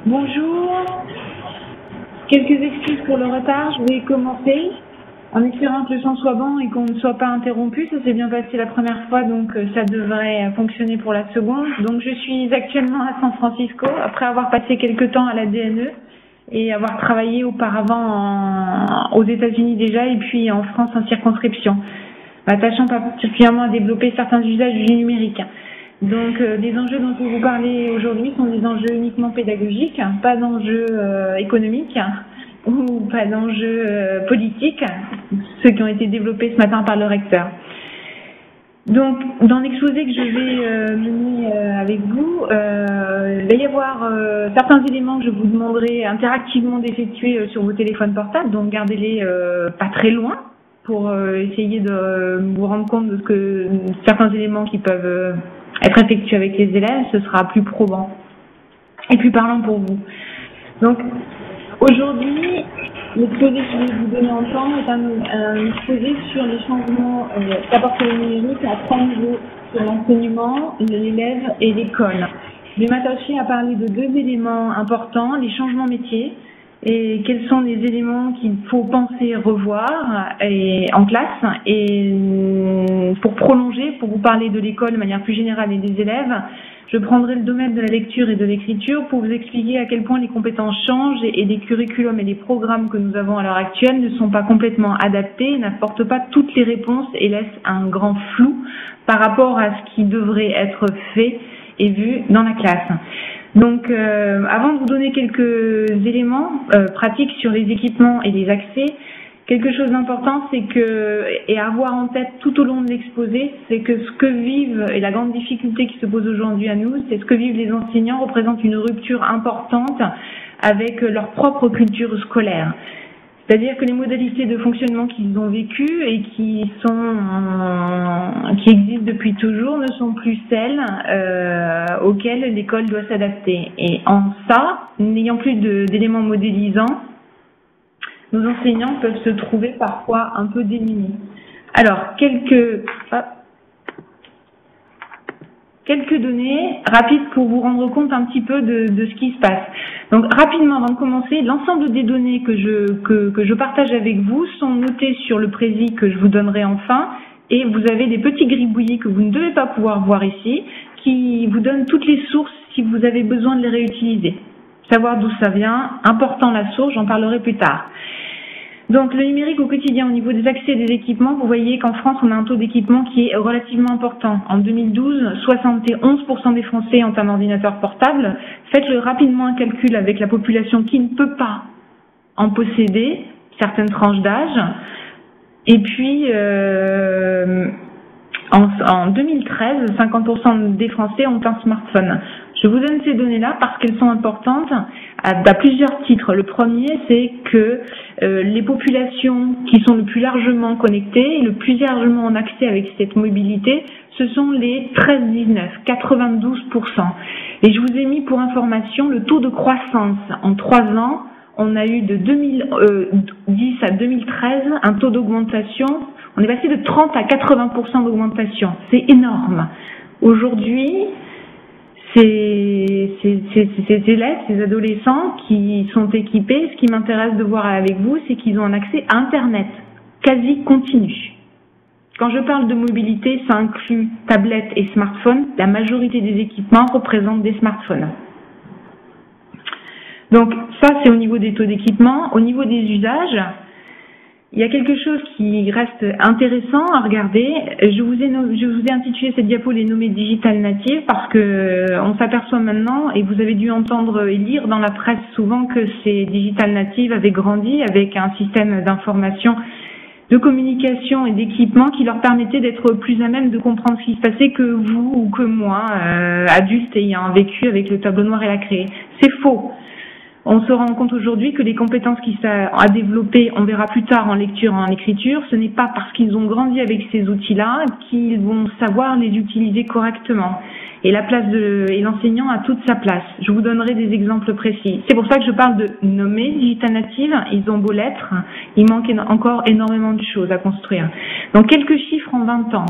Bonjour, quelques excuses pour le retard, je vais commencer en espérant que le son soit bon et qu'on ne soit pas interrompu. Ça s'est bien passé la première fois, donc ça devrait fonctionner pour la seconde. Donc je suis actuellement à San Francisco, après avoir passé quelques temps à la DNE et avoir travaillé auparavant aux États-Unis déjà et puis en France en circonscription, m'attachant particulièrement à développer certains usages du numérique. Donc les enjeux dont je vais vous parler aujourd'hui sont des enjeux uniquement pédagogiques, pas d'enjeux économiques ou pas d'enjeux politiques, ceux qui ont été développés ce matin par le recteur. Donc dans l'exposé que je vais mener avec vous, il va y avoir certains éléments que je vous demanderai interactivement d'effectuer sur vos téléphones portables, donc gardez-les pas très loin pour essayer de vous rendre compte de certains éléments qui peuvent être effectué avec les élèves, ce sera plus probant et plus parlant pour vous. Donc, aujourd'hui, l'exposé que je vais vous donner en temps est un exposé sur les changements qu'apporte le numérique à 3 niveaux, sur l'enseignement, l'élève et l'école. Je vais m'attacher à parler de 2 éléments importants, les changements métiers et quels sont les éléments qu'il faut penser revoir en classe. Et pour prolonger, pour vous parler de l'école de manière plus générale et des élèves, je prendrai le domaine de la lecture et de l'écriture pour vous expliquer à quel point les compétences changent et les curriculums et les programmes que nous avons à l'heure actuelle ne sont pas complètement adaptés, n'apportent pas toutes les réponses et laissent un grand flou par rapport à ce qui devrait être fait et vu dans la classe. Donc, avant de vous donner quelques éléments pratiques sur les équipements et les accès, quelque chose d'important, c'est que, et à avoir en tête tout au long de l'exposé, c'est que ce que vivent, et la grande difficulté qui se pose aujourd'hui à nous, c'est ce que vivent les enseignants représente une rupture importante avec leur propre culture scolaire. C'est-à-dire que les modalités de fonctionnement qu'ils ont vécues et qui existent depuis toujours ne sont plus celles auxquelles l'école doit s'adapter. Et en ça, n'ayant plus d'éléments modélisants, nos enseignants peuvent se trouver parfois un peu démunis. Alors, quelques données rapides pour vous rendre compte un petit peu de ce qui se passe. Donc rapidement, avant de commencer, l'ensemble des données que je partage avec vous sont notées sur le prési que je vous donnerai enfin, et vous avez des petits gribouillis que vous ne devez pas pouvoir voir ici, qui vous donnent toutes les sources si vous avez besoin de les réutiliser. Savoir d'où ça vient, important la source, j'en parlerai plus tard. Donc le numérique au quotidien au niveau des accès et des équipements, vous voyez qu'en France on a un taux d'équipement qui est relativement important. En 2012, 71% des Français ont un ordinateur portable. Faites rapidement un calcul avec la population qui ne peut pas en posséder, certaines tranches d'âge. Et puis en 2013, 50% des Français ont un smartphone. Je vous donne ces données-là parce qu'elles sont importantes à plusieurs titres. Le premier, c'est que les populations qui sont le plus largement connectées et le plus largement en accès avec cette mobilité, ce sont les 13-19, 92%. Et je vous ai mis pour information le taux de croissance. En 3 ans, on a eu de 2010 à 2013 un taux d'augmentation. On est passé de 30 à 80% d'augmentation. C'est énorme. Aujourd'hui, ces élèves, ces adolescents qui sont équipés, ce qui m'intéresse de voir avec vous, c'est qu'ils ont un accès à Internet, quasi continu. Quand je parle de mobilité, ça inclut tablettes et smartphones. La majorité des équipements représentent des smartphones. Donc ça, c'est au niveau des taux d'équipement. Au niveau des usages, il y a quelque chose qui reste intéressant à regarder. Je vous ai intitulé cette diapo les nommées digital natives parce que on s'aperçoit maintenant, et vous avez dû entendre et lire dans la presse souvent que ces digital natives avaient grandi avec un système d'information, de communication et d'équipement qui leur permettait d'être plus à même de comprendre ce qui se passait que vous ou que moi, adultes ayant vécu avec le tableau noir et la craie. C'est faux. On se rend compte aujourd'hui que les compétences qu'ils ont à développer, on verra plus tard en lecture et en écriture, ce n'est pas parce qu'ils ont grandi avec ces outils-là qu'ils vont savoir les utiliser correctement. Et l'enseignant a toute sa place. Je vous donnerai des exemples précis. C'est pour ça que je parle de nommer digital native. Ils ont beau l'être, il manque encore énormément de choses à construire. Donc quelques chiffres en 20 ans.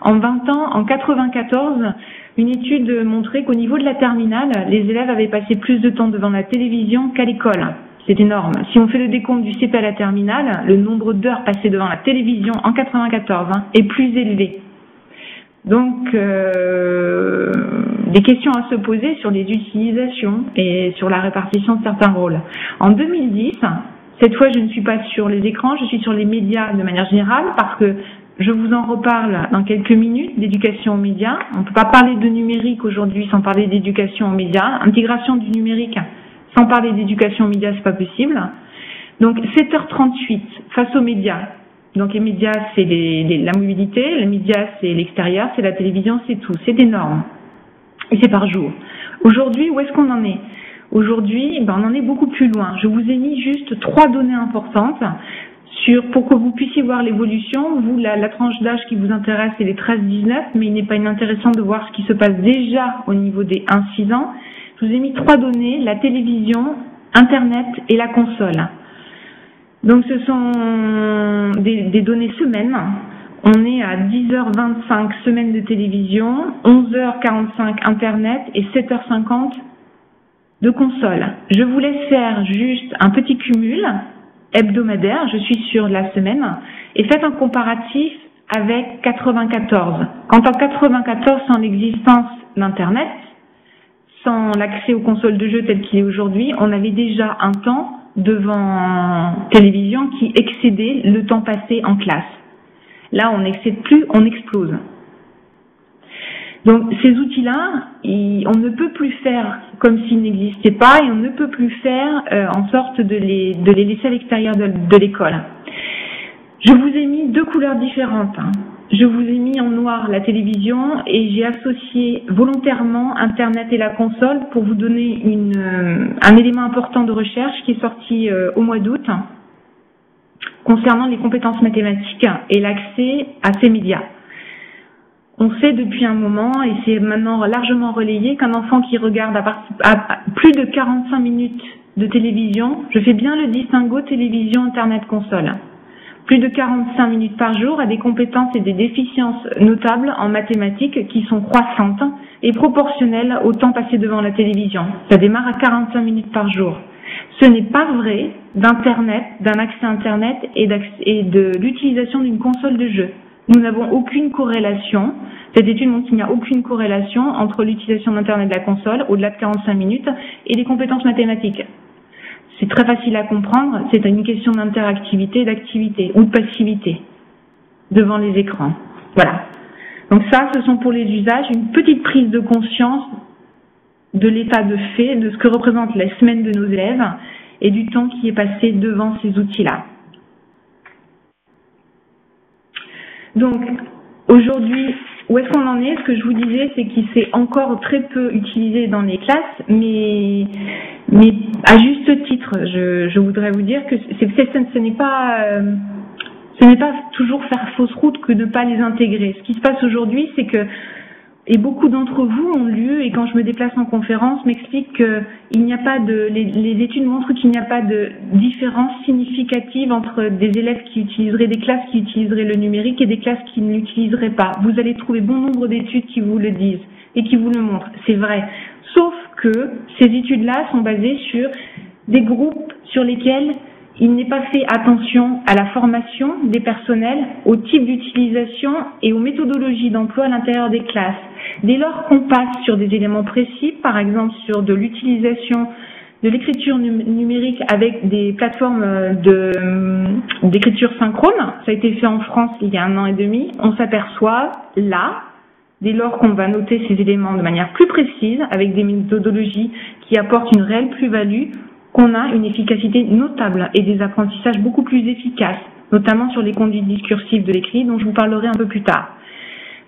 En 20 ans, en 94, une étude montrait qu'au niveau de la terminale, les élèves avaient passé plus de temps devant la télévision qu'à l'école. C'est énorme. Si on fait le décompte du CP à la terminale, le nombre d'heures passées devant la télévision en 94 est plus élevé. Donc, des questions à se poser sur les utilisations et sur la répartition de certains rôles. En 2010, cette fois, je ne suis pas sur les écrans, je suis sur les médias de manière générale parce que je vous en reparle dans quelques minutes d'éducation aux médias. On ne peut pas parler de numérique aujourd'hui sans parler d'éducation aux médias. Intégration du numérique sans parler d'éducation aux médias, c'est pas possible. Donc 7h38 face aux médias. Donc les médias, c'est la mobilité, les médias, c'est l'extérieur, c'est la télévision, c'est tout. C'est énorme. Et c'est par jour. Aujourd'hui, où est-ce qu'on en est? Aujourd'hui, on en est beaucoup plus loin. Je vous ai mis juste 3 données importantes pour que vous puissiez voir l'évolution. Vous, la tranche d'âge qui vous intéresse, c'est les 13-19, mais il n'est pas inintéressant de voir ce qui se passe déjà au niveau des 1-6 ans. Je vous ai mis 3 données, la télévision, Internet et la console. Donc ce sont des données semaines. On est à 10h25 semaine de télévision, 11h45 Internet et 7h50 de console. Je vous laisse faire juste un petit cumul hebdomadaire, je suis sur la semaine, et faites un comparatif avec 94. Quand en 94, sans l'existence d'Internet, sans l'accès aux consoles de jeux tel qu'il est aujourd'hui, on avait déjà un temps devant télévision qui excédait le temps passé en classe. Là, on n'excède plus, on explose. Donc, ces outils-là, on ne peut plus faire comme s'ils n'existaient pas et on ne peut plus faire en sorte de les laisser à l'extérieur de l'école. Je vous ai mis 2 couleurs différentes. Je vous ai mis en noir la télévision et j'ai associé volontairement Internet et la console pour vous donner un élément important de recherche qui est sorti au mois d'août concernant les compétences mathématiques et l'accès à ces médias. On sait depuis un moment, et c'est maintenant largement relayé, qu'un enfant qui regarde à plus de 45 minutes de télévision, je fais bien le distinguo télévision, Internet, console, plus de 45 minutes par jour a des compétences et des déficiences notables en mathématiques qui sont croissantes et proportionnelles au temps passé devant la télévision. Ça démarre à 45 minutes par jour. Ce n'est pas vrai d'Internet, d'un accès Internet et de l'utilisation d'une console de jeu. Nous n'avons aucune corrélation. Cette étude montre qu'il n'y a aucune corrélation entre l'utilisation d'Internet et de la console, au-delà de 45 minutes, et les compétences mathématiques. C'est très facile à comprendre, c'est une question d'interactivité, d'activité ou de passivité devant les écrans. Voilà. Donc ça, ce sont pour les usages, une petite prise de conscience de l'état de fait, de ce que représentent les semaines de nos élèves et du temps qui est passé devant ces outils-là. Donc, aujourd'hui, où est-ce qu'on en est? Ce que je vous disais, c'est qu'il s'est encore très peu utilisé dans les classes, mais à juste titre, je voudrais vous dire que ce n'est pas toujours faire fausse route que de ne pas les intégrer. Ce qui se passe aujourd'hui, c'est que, et beaucoup d'entre vous ont lu, et quand je me déplace en conférence, m'expliquent qu'il n'y a pas les études montrent qu'il n'y a pas de différence significative entre des élèves qui utiliseraient, des classes qui utiliseraient le numérique et des classes qui ne l'utiliseraient pas. Vous allez trouver bon nombre d'études qui vous le disent et qui vous le montrent. C'est vrai. Sauf que ces études-là sont basées sur des groupes sur lesquels il n'est pas fait attention à la formation des personnels, au type d'utilisation et aux méthodologies d'emploi à l'intérieur des classes. Dès lors qu'on passe sur des éléments précis, par exemple sur de l'utilisation de l'écriture numérique avec des plateformes d'écriture synchrone, ça a été fait en France il y a 1 an et demi, on s'aperçoit là, dès lors qu'on va noter ces éléments de manière plus précise, avec des méthodologies qui apportent une réelle plus-value, qu'on a une efficacité notable et des apprentissages beaucoup plus efficaces, notamment sur les conduites discursives de l'écrit, dont je vous parlerai un peu plus tard.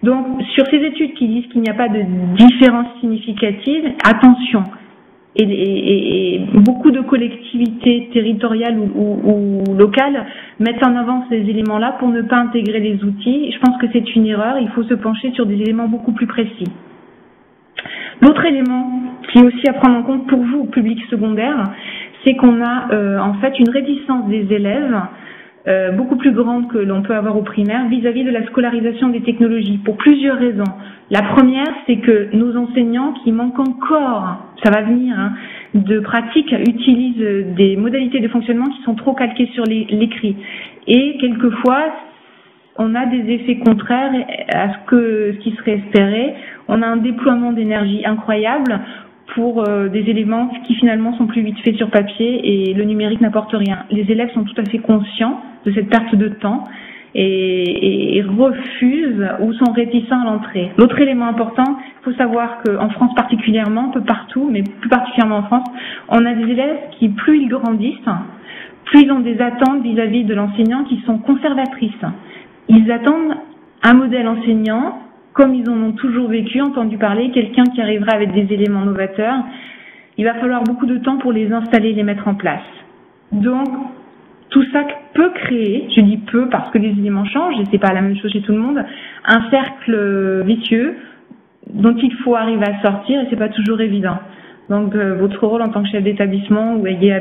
Donc, sur ces études qui disent qu'il n'y a pas de différence significative, attention. Et beaucoup de collectivités territoriales ou locales mettent en avant ces éléments-là pour ne pas intégrer les outils. Je pense que c'est une erreur. Il faut se pencher sur des éléments beaucoup plus précis. L'autre élément qui est aussi à prendre en compte pour vous, au public secondaire, c'est qu'on a en fait une réticence des élèves beaucoup plus grande que l'on peut avoir au primaire vis-à-vis de la scolarisation des technologies, pour plusieurs raisons. La première, c'est que nos enseignants qui manquent encore, ça va venir, de pratique, utilisent des modalités de fonctionnement qui sont trop calquées sur l'écrit. Et quelquefois, on a des effets contraires à ce qui serait espéré. On a un déploiement d'énergie incroyable pour des éléments qui finalement sont plus vite faits sur papier et le numérique n'apporte rien. Les élèves sont tout à fait conscients de cette perte de temps et refusent ou sont réticents à l'entrée. L'autre élément important, il faut savoir qu'en France particulièrement, un peu partout, mais plus particulièrement en France, on a des élèves qui, plus ils grandissent, plus ils ont des attentes vis-à-vis de l'enseignant qui sont conservatrices. Ils attendent un modèle enseignant, comme ils en ont toujours vécu, entendu parler, quelqu'un qui arrivera avec des éléments novateurs. Il va falloir beaucoup de temps pour les installer et les mettre en place. Donc, tout ça peut créer, je dis peut parce que les éléments changent et c'est pas la même chose chez tout le monde, un cercle vicieux dont il faut arriver à sortir et c'est pas toujours évident. Donc, votre rôle en tant que chef d'établissement ou ayez